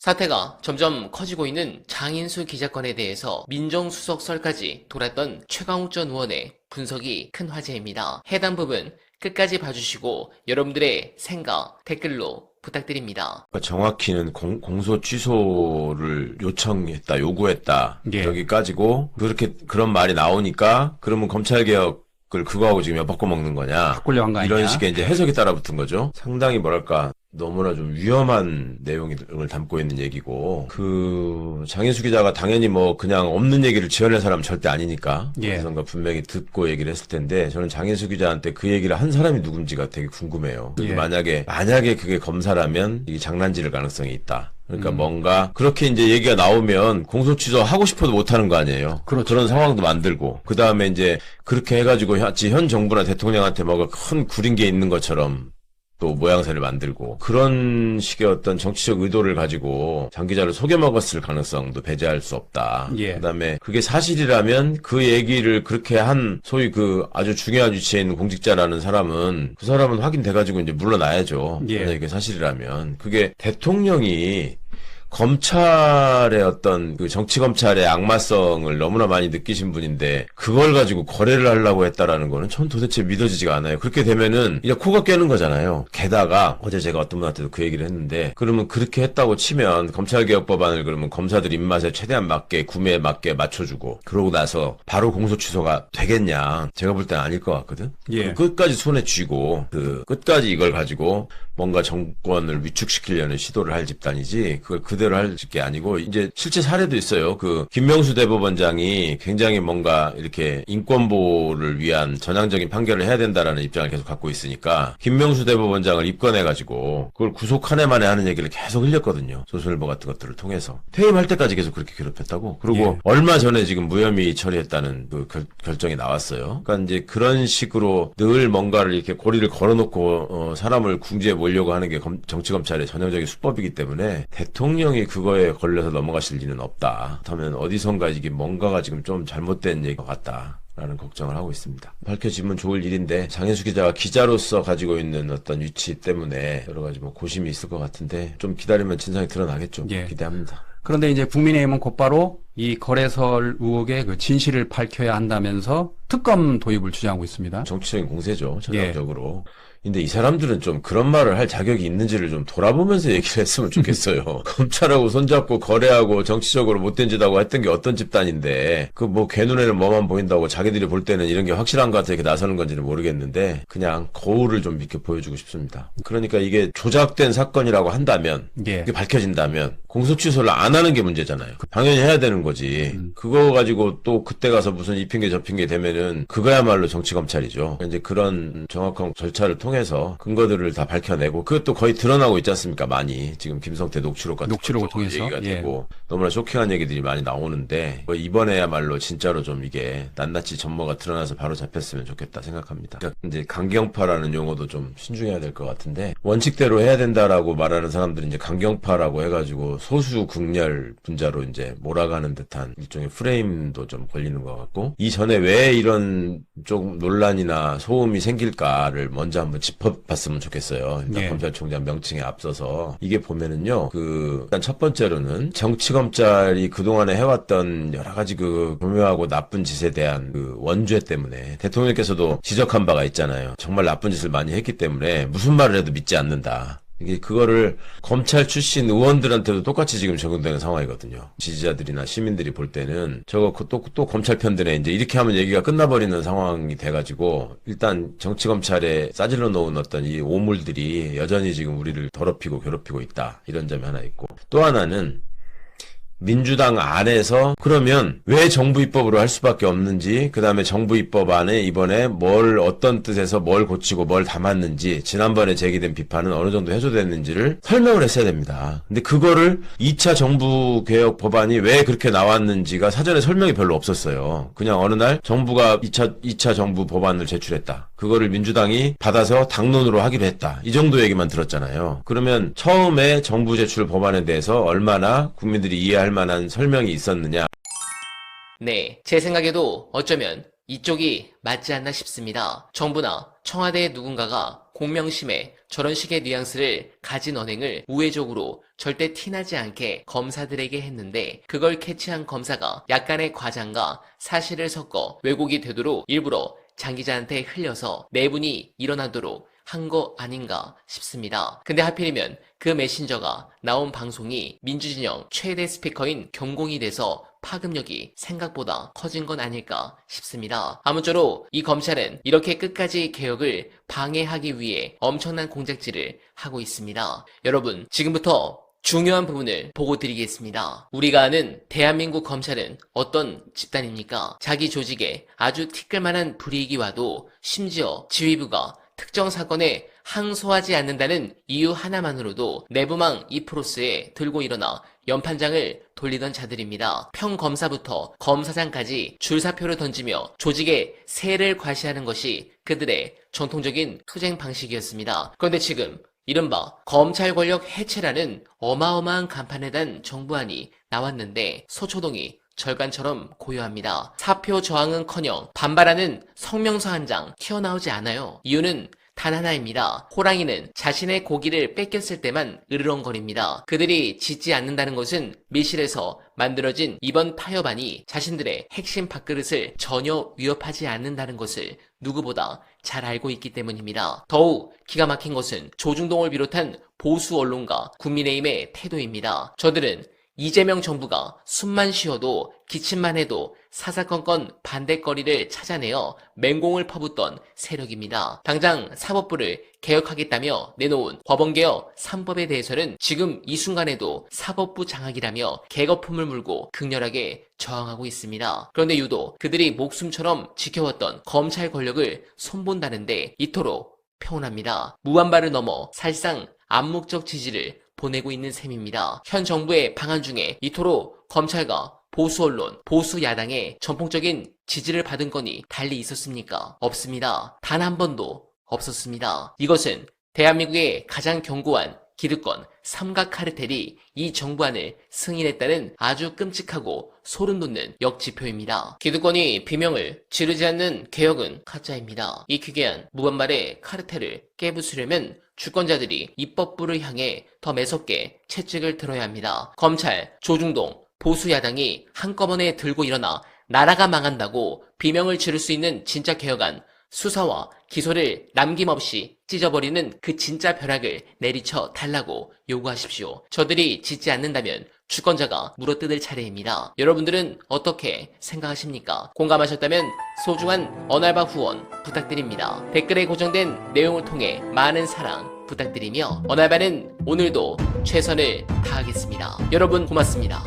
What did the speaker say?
사태가 점점 커지고 있는 장인수 기자건에 대해서 민정수석설까지 돌았던 최강욱 전 의원의 분석이 큰 화제입니다. 해당 부분 끝까지 봐주시고 여러분들의 생각 댓글로 부탁드립니다. 정확히는 공소 취소를 요청했다, 요구했다. 예. 여기까지고 그런 말이 나오니까 그러면 검찰개혁을 그거하고 지금 엿바꿔 먹는 거냐. 바꾸려 한 거 아니냐. 이런 식의 이제 해석이 따라붙은 거죠. 상당히 뭐랄까 너무나 좀 위험한 내용을 담고 있는 얘기고, 장인수 기자가 당연히 뭐 그냥 없는 얘기를 지어낼 사람은 절대 아니니까 예. 어디선가 분명히 듣고 얘기를 했을 텐데, 저는 장인수 기자한테 그 얘기를 한 사람이 누군지가 되게 궁금해요. 예. 만약에 그게 검사라면 이게 장난질일 가능성이 있다. 그러니까 뭔가 그렇게 이제 얘기가 나오면 공소 취소 하고 싶어도 못 하는 거 아니에요. 그렇죠. 그런 상황도 만들고, 그 다음에 이제 그렇게 해가지고 현 정부나 대통령한테 뭐가 큰 구린 게 있는 것처럼 또 모양새를 만들고, 그런 식의 어떤 정치적 의도를 가지고 장 기자를 속여먹었을 가능성도 배제할 수 없다. 예. 그다음에 그게 사실이라면 그 얘기를 그렇게 한 소위 그 아주 중요한 위치에 있는 공직자라는 사람은 확인돼가지고 이제 물러나야죠. 예. 만약에 그게 사실이라면. 그게 대통령이 검찰의 어떤 그 정치검찰의 악마성을 너무나 많이 느끼신 분인데 그걸 가지고 거래를 하려고 했다라는 거는 전 도대체 믿어지지가 않아요. 그렇게 되면은 이제 코가 깨는 거잖아요. 게다가 어제 제가 어떤 분한테도 그 얘기를 했는데, 그러면 그렇게 했다고 치면 검찰개혁법안을 그러면 검사들 입맛에 최대한 맞게, 구매에 맞게 맞춰주고 그러고 나서 바로 공소 취소가 되겠냐. 제가 볼 때는 아닐 것 같거든. 예. 끝까지 손에 쥐고 끝까지 이걸 가지고 뭔가 정권을 위축시키려는 시도를 할 집단이지, 그걸 그대로 할 게 아니고, 이제 실제 사례도 있어요. 김명수 대법원장이 굉장히 뭔가 이렇게 인권보호를 위한 전향적인 판결을 해야 된다라는 입장을 계속 갖고 있으니까 김명수 대법원장을 입건해가지고 그걸 구속 한 해 만에 하는 얘기를 계속 흘렸거든요. 조선일보 같은 것들을 통해서. 퇴임할 때까지 계속 그렇게 괴롭혔다고. 그리고 예. 얼마 전에 지금 무혐의 처리했다는 결정이 나왔어요. 그러니까 이제 그런 식으로 늘 뭔가를 이렇게 고리를 걸어놓고 사람을 궁지에 몰려고 하는 게 정치검찰의 전형적인 수법이기 때문에 대통령이 그거에 걸려서 넘어가실 리는 없다. 그렇다면 어디선가 이게 뭔가가 지금 좀 잘못된 얘기가 같다 라는 걱정을 하고 있습니다. 밝혀지면 좋을 일인데, 장인수 기자가 기자로서 가지고 있는 어떤 위치 때문에 여러 가지 뭐 고심이 있을 것 같은데, 좀 기다리면 진상이 드러나겠죠. 예. 기대합니다. 그런데 이제 국민의힘은 곧바로 이 거래설 의혹의 그 진실을 밝혀야 한다면서 특검 도입을 주장하고 있습니다. 정치적인 공세죠, 전형적으로. 근데 이 사람들은 좀 그런 말을 할 자격이 있는지를 좀 돌아보면서 얘기를 했으면 좋겠어요. 검찰하고 손잡고 거래하고 정치적으로 못된 짓 하고 했던 게 어떤 집단인데, 걔 눈에는 뭐만 보인다고 자기들이 볼 때는 이런 게 확실한 것 같아 이렇게 나서는 건지는 모르겠는데, 그냥 거울을 좀 이렇게 보여주고 싶습니다. 그러니까 이게 조작된 사건이라고 한다면, 예. 이게 밝혀진다면 공소 취소를 안 하는 게 문제잖아요. 당연히 해야 되는 거지. 그거 가지고 또 그때 가서 무슨 이 핑계 저 핑계 대면은 그거야말로 정치검찰이죠. 이제 그런 정확한 절차를 통해서 근거들을 다 밝혀내고, 그것도 거의 드러나고 있지 않습니까? 많이 지금 김성태 녹취록 같은 녹취록을 것도 통해서 얘기가 예. 되고 너무나 쇼킹한 얘기들이 많이 나오는데, 이번에야말로 진짜로 좀 이게 낱낱이 전모가 드러나서 바로 잡혔으면 좋겠다 생각합니다. 그러니까 이제 강경파라는 용어도 좀 신중해야 될 것 같은데, 원칙대로 해야 된다라고 말하는 사람들이 이제 강경파라고 해가지고 소수 극렬 분자로 이제 몰아가는 듯한 일종의 프레임도 좀 걸리는 것 같고, 이전에 왜 이런 좀 논란이나 소음이 생길까를 먼저 한번 짚어봤으면 좋겠어요. 일단 예. 검찰총장 명칭에 앞서서 이게 보면은요, 일단 첫 번째로는 정치검찰이 그동안에 해왔던 여러 가지 교묘하고 나쁜 짓에 대한 원죄 때문에 대통령께서도 지적한 바가 있잖아요. 정말 나쁜 짓을 많이 했기 때문에 무슨 말을 해도 믿지 않는다. 이게 그거를 검찰 출신 의원들한테도 똑같이 지금 적용되는 상황이거든요. 지지자들이나 시민들이 볼 때는 저거 또 검찰 편드네, 이제 이렇게 하면 얘기가 끝나버리는 상황이 돼가지고, 일단 정치검찰에 싸질러 놓은 어떤 이 오물들이 여전히 지금 우리를 더럽히고 괴롭히고 있다, 이런 점이 하나 있고, 또 하나는 민주당 안에서 그러면 왜 정부 입법으로 할 수밖에 없는지, 그 다음에 정부 입법 안에 이번에 어떤 뜻에서 뭘 고치고 뭘 담았는지, 지난번에 제기된 비판은 어느 정도 해소됐는지를 설명을 했어야 됩니다. 근데 그거를 2차 정부 개혁 법안이 왜 그렇게 나왔는지가 사전에 설명이 별로 없었어요. 그냥 어느 날 정부가 2차 정부 법안을 제출했다. 그거를 민주당이 받아서 당론으로 하기로 했다. 이 정도 얘기만 들었잖아요. 그러면 처음에 정부 제출 법안에 대해서 얼마나 국민들이 이해할 만한 설명이 있었느냐. 네, 제 생각에도 어쩌면 이쪽이 맞지 않나 싶습니다. 정부나 청와대의 누군가가 공명심에 저런 식의 뉘앙스를 가진 언행을 우회적으로 절대 티나지 않게 검사들에게 했는데 그걸 캐치한 검사가 약간의 과장과 사실을 섞어 왜곡이 되도록 일부러 장 기자한테 흘려서 내분이 일어나도록 한 거 아닌가 싶습니다. 근데 하필이면 그 메신저가 나온 방송이 민주진영 최대 스피커인 경공이 돼서 파급력이 생각보다 커진 건 아닐까 싶습니다. 아무쪼록 이 검찰은 이렇게 끝까지 개혁을 방해하기 위해 엄청난 공작질을 하고 있습니다. 여러분, 지금부터 중요한 부분을 보고 드리겠습니다. 우리가 아는 대한민국 검찰은 어떤 집단입니까? 자기 조직에 아주 티끌만한 불이익이 와도 심지어 지휘부가 특정 사건에 항소하지 않는다는 이유 하나만으로도 내부망 2%에 들고 일어나 연판장을 돌리던 자들입니다. 평검사부터 검사장까지 줄사표를 던지며 조직의 세를 과시하는 것이 그들의 전통적인 투쟁 방식이었습니다. 그런데 지금 이른바 검찰 권력 해체라는 어마어마한 간판에 단 정부안이 나왔는데 소초동이 절간처럼 고요합니다. 사표 저항은커녕 반발하는 성명서 한 장 튀어나오지 않아요. 이유는 단 하나입니다. 호랑이는 자신의 고기를 뺏겼을 때만 으르렁거립니다. 그들이 짖지 않는다는 것은 밀실에서 만들어진 이번 타협안이 자신들의 핵심 밥그릇을 전혀 위협하지 않는다는 것을 누구보다 잘 알고 있기 때문입니다. 더욱 기가 막힌 것은 조중동을 비롯한 보수 언론과 국민의힘의 태도입니다. 저들은 이재명 정부가 숨만 쉬어도 기침만 해도 사사건건 반대거리를 찾아내어 맹공을 퍼붓던 세력입니다. 당장 사법부를 개혁하겠다며 내놓은 법원개혁 3법에 대해서는 지금 이 순간에도 사법부 장악이라며 개거품을 물고 극렬하게 저항하고 있습니다. 그런데 유독 그들이 목숨처럼 지켜왔던 검찰 권력을 손본다는데 이토록 평온합니다. 무한발을 넘어 사실상 암묵적 지지를 보내고 있는 셈입니다. 현 정부의 방안 중에 이토록 검찰과 보수 언론, 보수 야당의 전폭적인 지지를 받은 건이 달리 있었습니까? 없습니다. 단 한 번도 없었습니다. 이것은 대한민국의 가장 견고한 기득권 삼각 카르텔이 이 정부안을 승인했다는 아주 끔찍하고 소름 돋는 역지표입니다. 기득권이 비명을 지르지 않는 개혁은 가짜입니다. 이 기괴한 무반발의 카르텔을 깨부수려면 주권자들이 입법부를 향해 더 매섭게 채찍을 들어야 합니다. 검찰, 조중동, 보수 야당이 한꺼번에 들고 일어나 나라가 망한다고 비명을 지를 수 있는 진짜 개혁안, 수사와 기소를 남김없이 찢어버리는 그 진짜 벼락을 내리쳐 달라고 요구하십시오. 저들이 짖지 않는다면 주권자가 물어뜯을 차례입니다. 여러분들은 어떻게 생각하십니까? 공감하셨다면 소중한 언알바 후원 부탁드립니다. 댓글에 고정된 내용을 통해 많은 사랑 부탁드리며 언알바는 오늘도 최선을 다하겠습니다. 여러분 고맙습니다.